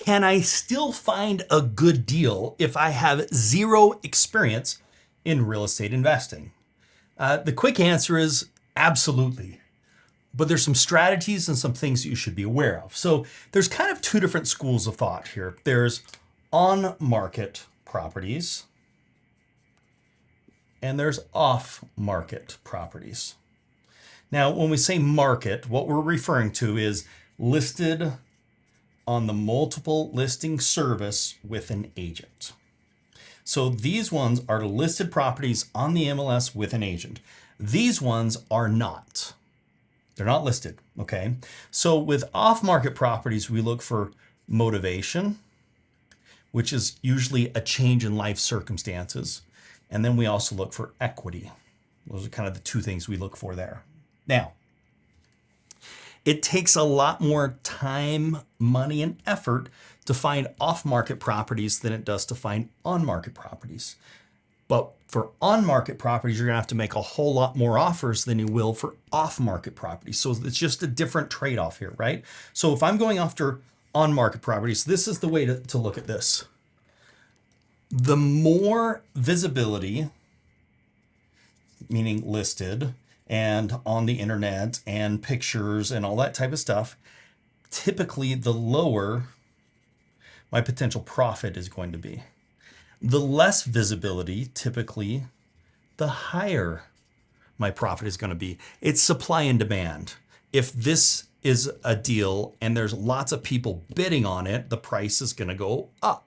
Can I still find a good deal if I have zero experience in real estate investing? The quick answer is absolutely. But there's some strategies and some things that you should be aware of. So there's kind of two different schools of thought here. There's on-market properties and there's off-market properties. Now, when we say market, what we're referring to is listed on the multiple listing service with an agent. So these ones are listed properties on the MLS with an agent. These ones are not. They're not listed, okay? So with off-market properties, we look for motivation, which is usually a change in life circumstances. And then we also look for equity. Those are kind of the two things we look for there. Now, it takes a lot more time, money, and effort to find off-market properties than it does to find on-market properties. But for on-market properties, you're gonna have to make a whole lot more offers than you will for off-market properties. So it's just a different trade-off here, right? So if I'm going after on-market properties, this is the way to look at this. The more visibility, meaning listed, and on the internet and pictures and all that type of stuff, typically the lower my potential profit is going to be. The less visibility, typically, the higher my profit is going to be. It's supply and demand. If this is a deal and there's lots of people bidding on it, the price is going to go up.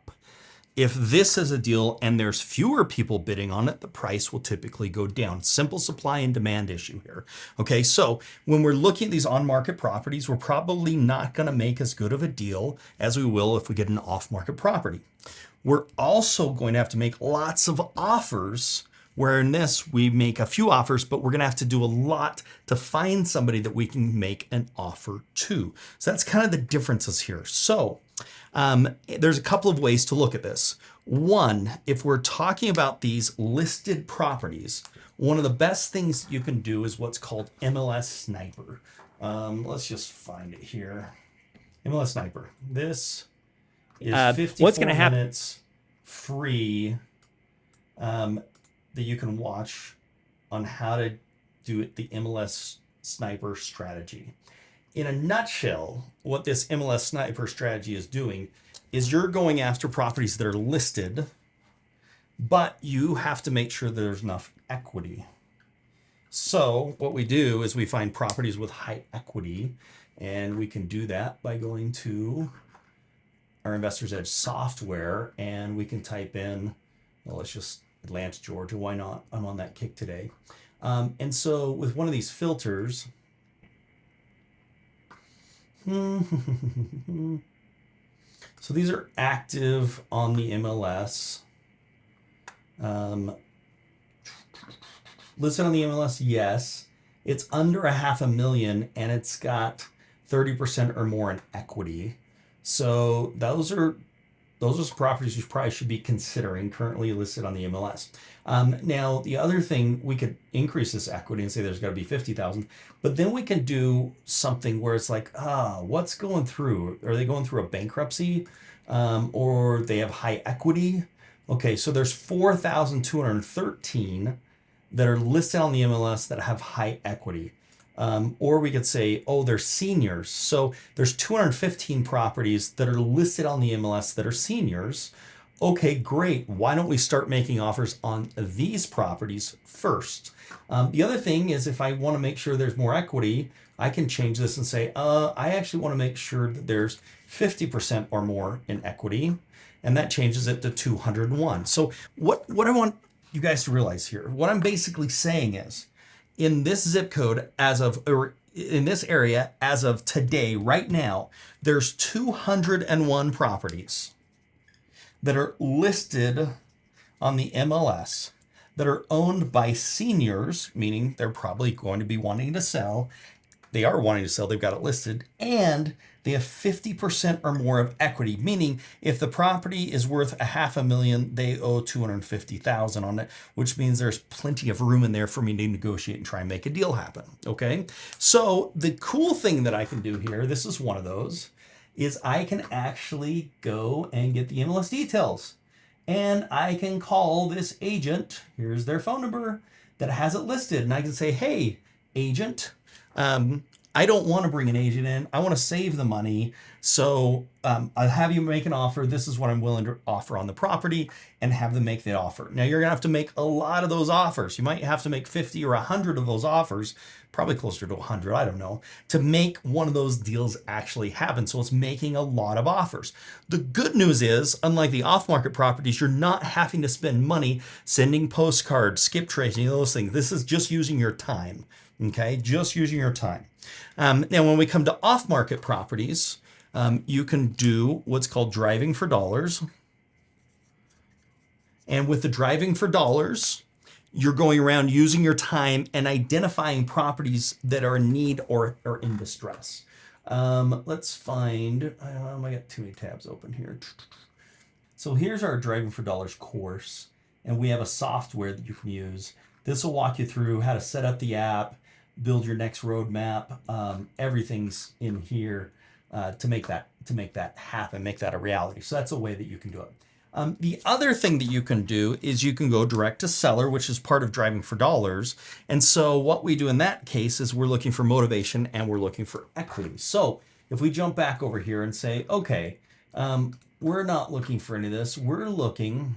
If this is a deal and there's fewer people bidding on it, the price will typically go down. Simple supply and demand issue here. Okay, so when we're looking at these on-market properties, we're probably not going to make as good of a deal as we will if we get an off-market property. We're also going to have to make lots of offers, where in this we make a few offers, but we're going to have to do a lot to find somebody that we can make an offer to. So that's kind of the differences here. So there's a couple of ways to look at this. One, if we're talking about these listed properties, one of the best things you can do is what's called MLS Sniper. Let's just find it here. MLS Sniper. This is 54 minutes free that you can watch on how to do it, the MLS Sniper strategy. In a nutshell, what this MLS Sniper strategy is doing is you're going after properties that are listed, but you have to make sure there's enough equity. So what we do is we find properties with high equity, and we can do that by going to our Investor's Edge software, and we can type in, well, let's just Atlanta, Georgia. Why not? I'm on that kick today. And so with one of these filters, so these are active on the MLS. Listed on the MLS, yes. It's under $500,000 and it's got 30% or more in equity. So those are some properties you probably should be considering, currently listed on the MLS. Now, the other thing, we could increase this equity and say there's got to be 50,000, but then we can do something where it's like, what's going through? Are they going through a bankruptcy, or they have high equity? Okay, so there's 4,213 that are listed on the MLS that have high equity. Or we could say, oh, they're seniors. So there's 215 properties that are listed on the MLS that are seniors. Okay, great. Why don't we start making offers on these properties first? The other thing is, if I want to make sure there's more equity, I can change this and say, I actually want to make sure that there's 50% or more in equity. And that changes it to 201. So what I want you guys to realize here, what I'm basically saying is, in this zip code or in this area as of today, right now, there's 201 properties that are listed on the MLS that are owned by seniors, meaning they're probably going to be wanting to sell. They are wanting to sell, they've got it listed, and they have 50% or more of equity, meaning if the property is worth $500,000, they owe $250,000 on it, which means there's plenty of room in there for me to negotiate and try and make a deal happen, okay? So the cool thing that I can do here, this is one of those, is I can actually go and get the MLS details. And I can call this agent, here's their phone number, that has it listed. And I can say, hey, agent, I don't want to bring an agent in. I want to save the money. So I'll have you make an offer. This is what I'm willing to offer on the property, and have them make the offer. Now you're going to have to make a lot of those offers. You might have to make 50 or 100 of those offers, probably closer to 100, I don't know, to make one of those deals actually happen. So it's making a lot of offers. The good news is, unlike the off-market properties, you're not having to spend money sending postcards, skip tracing, those things. This is just using your time. Okay, just using your time. Now, when we come to off-market properties, you can do what's called driving for dollars. And with the driving for dollars, you're going around using your time and identifying properties that are in need or in distress. Let's find, I got too many tabs open here. So here's our driving for dollars course, and we have a software that you can use. This will walk you through how to set up the app, build your next roadmap. Everything's in here to make that happen, make that a reality. So that's a way that you can do it. The other thing that you can do is you can go direct to seller, which is part of driving for dollars. And so what we do in that case is we're looking for motivation and we're looking for equity. So if we jump back over here and say, okay, we're not looking for any of this. We're looking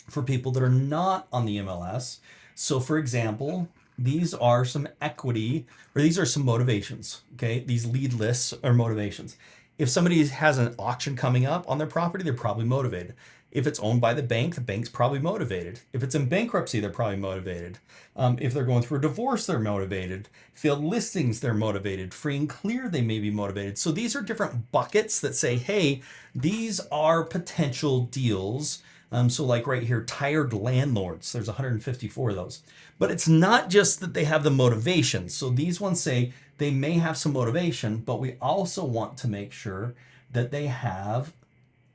for people that are not on the MLS. So for example, these are some equity, or these are some motivations, okay? These lead lists are motivations. If somebody has an auction coming up on their property, they're probably motivated. If it's owned by the bank's probably motivated. If it's in bankruptcy, they're probably motivated. If they're going through a divorce, they're motivated. Failed listings, they're motivated. Free and clear, they may be motivated. So these are different buckets that say, hey, these are potential deals. So like right here, tired landlords, there's 154 of those. But it's not just that they have the motivation. So these ones say they may have some motivation, but we also want to make sure that they have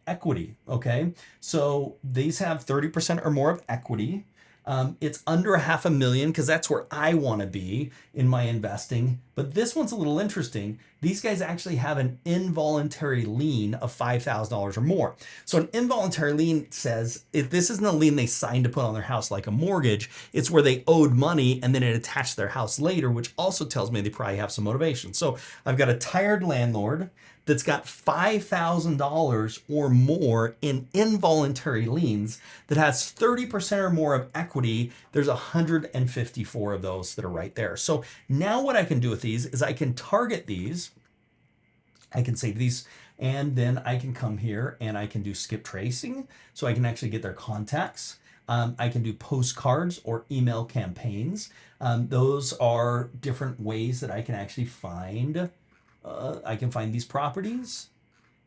equity, okay? So these have 30% or more of equity. It's under $500,000 because that's where I want to be in my investing. But this one's a little interesting. These guys actually have an involuntary lien of $5,000 or more. So an involuntary lien says if this isn't a lien they signed to put on their house like a mortgage, it's where they owed money and then it attached their house later, which also tells me they probably have some motivation. So I've got a tired landlord that's got $5,000 or more in involuntary liens that has 30% or more of equity. There's 154 of those that are right there. So now what I can do with these is I can target these. I can save these, and then I can come here and I can do skip tracing. So I can actually get their contacts. I can do postcards or email campaigns. Those are different ways that I can actually find these properties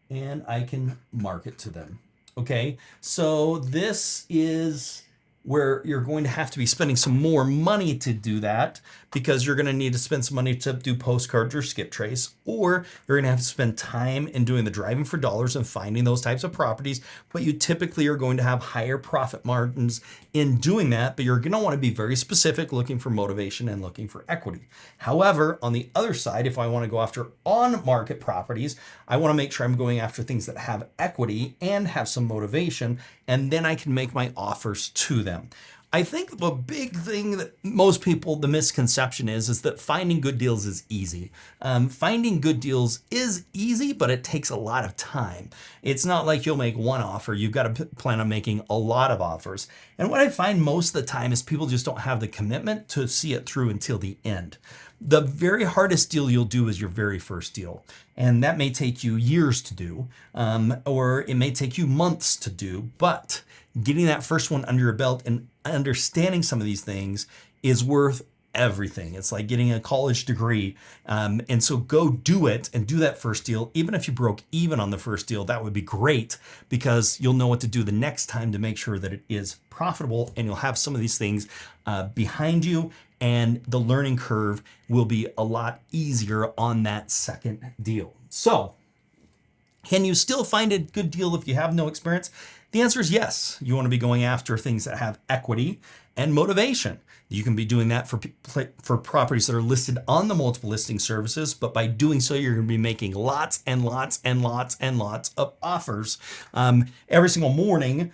and I can market to them. Okay, so this is where you're going to have to be spending some more money to do that, because you're going to need to spend some money to do postcards or skip trace, or you're going to have to spend time in doing the driving for dollars and finding those types of properties. But you typically are going to have higher profit margins in doing that, but you're going to want to be very specific, looking for motivation and looking for equity. However, on the other side, if I want to go after on-market properties, I want to make sure I'm going after things that have equity and have some motivation, and then I can make my offers to them. I think the big thing that most people, the misconception is that finding good deals is easy. Finding good deals is easy, but it takes a lot of time. It's not like you'll make one offer. You've got to plan on making a lot of offers. And what I find most of the time is people just don't have the commitment to see it through until the end. The very hardest deal you'll do is your very first deal. And that may take you years to do, or it may take you months to do, but getting that first one under your belt and understanding some of these things is worth everything. It's like getting a college degree. And so go do it and do that first deal. Even if you broke even on the first deal, that would be great, because you'll know what to do the next time to make sure that it is profitable, and you'll have some of these things behind you, and the learning curve will be a lot easier on that second deal. So Can you still find a good deal if you have no experience? The answer is yes. You want to be going after things that have equity and motivation. You can be doing that for properties that are listed on the multiple listing services, but by doing so, you're going to be making lots and lots and lots and lots of offers. Every single morning,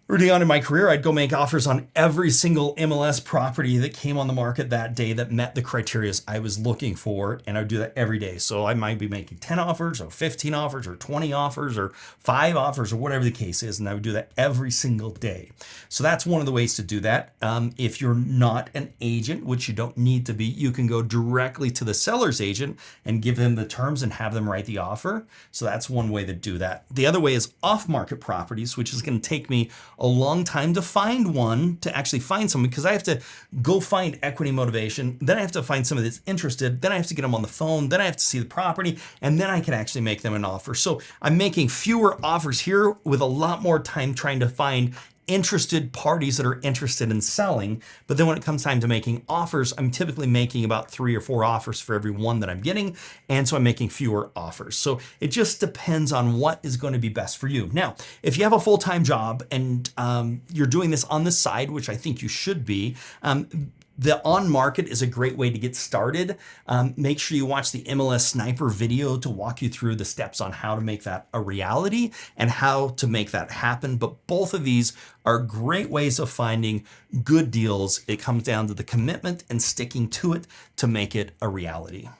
early on in my career, I'd go make offers on every single MLS property that came on the market that day that met the criteria I was looking for, and I would do that every day. So I might be making 10 offers or 15 offers or 20 offers or 5 offers or whatever the case is, and I would do that every single day. So that's one of the ways to do that. If you're not an agent, which you don't need to be, you can go directly to the seller's agent and give them the terms and have them write the offer. So that's one way to do that. The other way is off-market properties, which is going to take me a long time to find one, to actually find someone, because I have to go find equity motivation, then I have to find somebody that's interested, then I have to get them on the phone, then I have to see the property, and then I can actually make them an offer. So I'm making fewer offers here with a lot more time trying to find interested parties that are interested in selling. But then when it comes time to making offers, I'm typically making about 3 or 4 offers for every one that I'm getting. And so I'm making fewer offers. So it just depends on what is going to be best for you. Now, if you have a full-time job and you're doing this on the side, which I think you should be, the on market is a great way to get started. Make sure you watch the MLS Sniper video to walk you through the steps on how to make that a reality and how to make that happen. But both of these are great ways of finding good deals. It comes down to the commitment and sticking to it to make it a reality.